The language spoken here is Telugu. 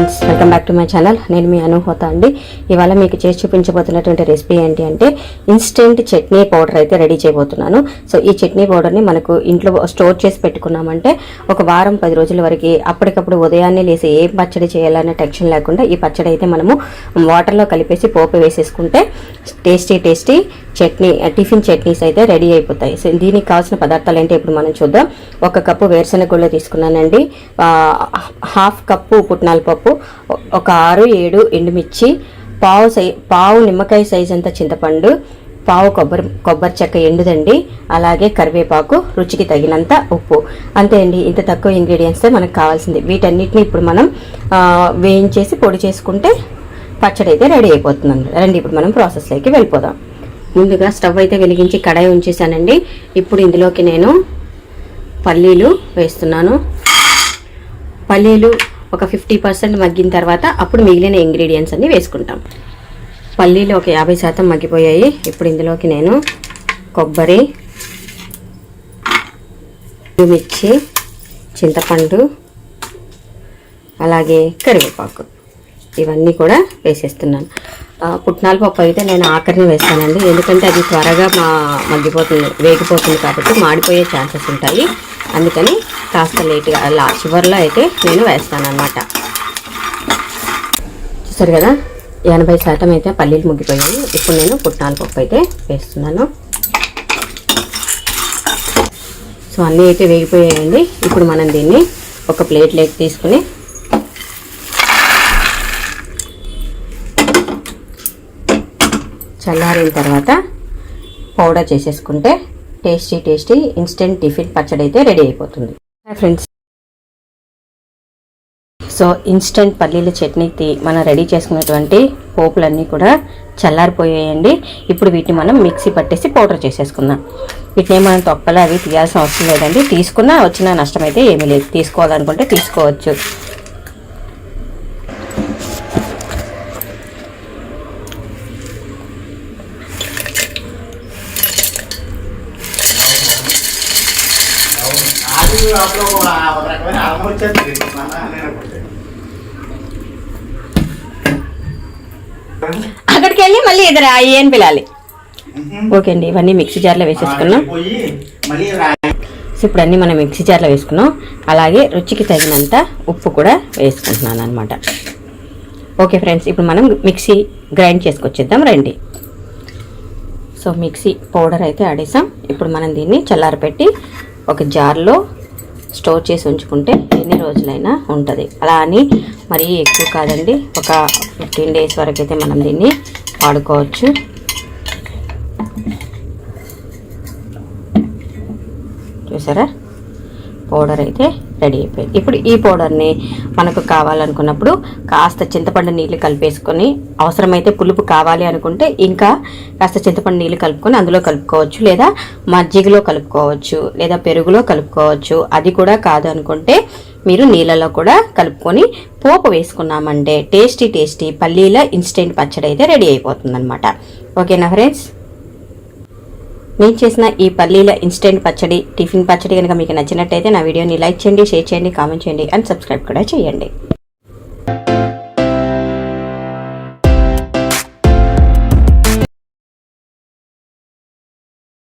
Friends, welcome back to my channel. నేను మీ అనుహోత అండి. ఇవాళ మీకు చేసి చూపించబోతున్నటువంటి రెసిపీ ఏంటి అంటే ఇన్స్టెంట్ చట్నీ పౌడర్ అయితే రెడీ చేయబోతున్నాను. సో ఈ చట్నీ పౌడర్ని మనకు ఇంట్లో స్టోర్ చేసి పెట్టుకున్నామంటే ఒక వారం 10 రోజుల వరకు అప్పటికప్పుడు ఉదయాన్నే లేసి ఏం పచ్చడి చేయాలనే టెన్షన్ లేకుండా ఈ పచ్చడి అయితే మనము వాటర్లో కలిపేసి పోపు వేసేసుకుంటే టేస్టీ చట్నీ టిఫిన్ చట్నీస్ అయితే రెడీ అయిపోతాయి. సో దీనికి కావాల్సిన పదార్థాలు ఏంటి ఇప్పుడు మనం చూద్దాం. 1 కప్పు వేరుశనగ గుళ్ళు తీసుకున్నానండి, 1/2 కప్పు పుట్నాల పప్పు, ఒక 6-7 ఎండుమిర్చి, పావు నిమ్మకాయ సైజ్ అంత చింతపండు, పావు కొబ్బరి చెక్క ఎండుదండి, అలాగే కరివేపాకు, రుచికి తగినంత ఉప్పు. అంతే అండి. ఇంత తక్కువ ఇంగ్రీడియంట్స్ మనకు కావాల్సింది. వీటన్నిటిని ఇప్పుడు మనం వేయించేసి పొడి చేసుకుంటే పచ్చడి అయితే రెడీ అయిపోతుందండి. రండి ఇప్పుడు మనం ప్రాసెస్లోకి వెళ్ళిపోదాం. ముందుగా స్టవ్ అయితే వెలిగించి కడాయి ఉంచేసానండి. ఇప్పుడు ఇందులోకి నేను పల్లీలు వేస్తున్నాను. పల్లీలు ఒక 50% మగ్గిన తర్వాత అప్పుడు మిగిలిన ఇంగ్రీడియంట్స్ అన్ని వేసుకుంటాం. పల్లీలు ఒక 50% మగ్గిపోయాయి. ఇప్పుడు ఇందులోకి నేను కొబ్బరి, మిర్చి, చింతపండు, అలాగే కరివేపాకు ఇవన్నీ కూడా వేసేస్తున్నాను. పుట్నాల పప్పు అయితే నేను ఆఖరిని వేస్తానండి, ఎందుకంటే అది త్వరగా వేగిపోతుంది కాబట్టి మాడిపోయే ఛాన్సెస్ ఉంటాయి. అందుకని కాస్త లేట్గా చివరిలో అయితే నేను వేస్తాను అన్నమాట. చూసారు కదా, 80% అయితే పల్లీలు ముగ్గిపోయాయి. ఇప్పుడు నేను పుట్నాల పప్పు అయితే వేస్తున్నాను. సో అన్నీ అయితే వేగిపోయాయండి. ఇప్పుడు మనం దీన్ని ఒక ప్లేట్లోకి తీసుకుని చల్లారిన తర్వాత పౌడర్ చేసేసుకుంటే టేస్టీ ఇన్స్టెంట్ టిఫిన్ పచ్చడి అయితే రెడీ అయిపోతుంది. ఫ్రెండ్స్, సో ఇన్స్టెంట్ పల్లీల చట్నీకి మనం రెడీ చేసుకున్నటువంటి పోపులన్నీ కూడా చల్లారిపోయాయండి. ఇప్పుడు వీటిని మనం మిక్సీ పట్టేసి పౌడర్ చేసేసుకుందాం. వీటిని మనం తొక్కలు అవి తీయాల్సిన అవసరం లేదండి. తీసుకున్నా వచ్చిన నష్టం అయితే ఏమీ లేదు. తీసుకోవాలనుకుంటే తీసుకోవచ్చు. అక్కడికి వెళ్ళి మళ్ళీ ఎదురు ఏం పిలాలి. ఓకే అండి, ఇవన్నీ మిక్సీ జార్లో వేసేసుకున్నాం. సో ఇప్పుడు అన్నీ మనం మిక్సీ జార్లో వేసుకున్నాం. అలాగే రుచికి తగినంత ఉప్పు కూడా వేసుకుంటున్నాను అనమాట. ఓకే ఫ్రెండ్స్, ఇప్పుడు మనం మిక్సీ గ్రైండ్ చేసుకొచ్చేద్దాం రండి. సో మిక్సీ పౌడర్ అయితే ఆడేసాం. ఇప్పుడు మనం దీన్ని చల్లారపెట్టి ఒక జార్లో స్టోర్ చేసి ఉంచుకుంటే ఎన్ని రోజులైనా ఉంటుంది. అలా అని మరీ ఎక్కువ కాదండి, ఒక 15 డేస్ వరకు అయితే మనం దీన్ని వాడుకోవచ్చు. చూసారా, పౌడర్ అయితే రెడీ అయిపోయింది. ఇప్పుడు ఈ పౌడర్ని మనకు కావాలనుకున్నప్పుడు కాస్త చింతపండు నీళ్ళు కలిపేసుకొని, అవసరమైతే పులుపు కావాలి అనుకుంటే ఇంకా కాస్త చింతపండు నీళ్ళు కలుపుకొని అందులో కలుపుకోవచ్చు, లేదా మజ్జిగలో కలుపుకోవచ్చు, లేదా పెరుగులో కలుపుకోవచ్చు. అది కూడా కాదు అనుకుంటే మీరు నీళ్ళలో కూడా కలుపుకొని పోపు వేసుకున్నామంటే టేస్టీ పల్లీల ఇన్స్టెంట్ పచ్చడి అయితే రెడీ అయిపోతుంది అనమాట. ఓకేనా ఫ్రెండ్స్, నేను చేసిన ఈ పల్లీల ఇన్స్టెంట్ పచ్చడి టిఫిన్ పచ్చడి కనుక మీకు నచ్చినట్టయితే నా వీడియోని లైక్ చేయండి, షేర్ చేయండి, కామెంట్ చేయండి అండ్ సబ్స్క్రైబ్ కూడా చేయండి.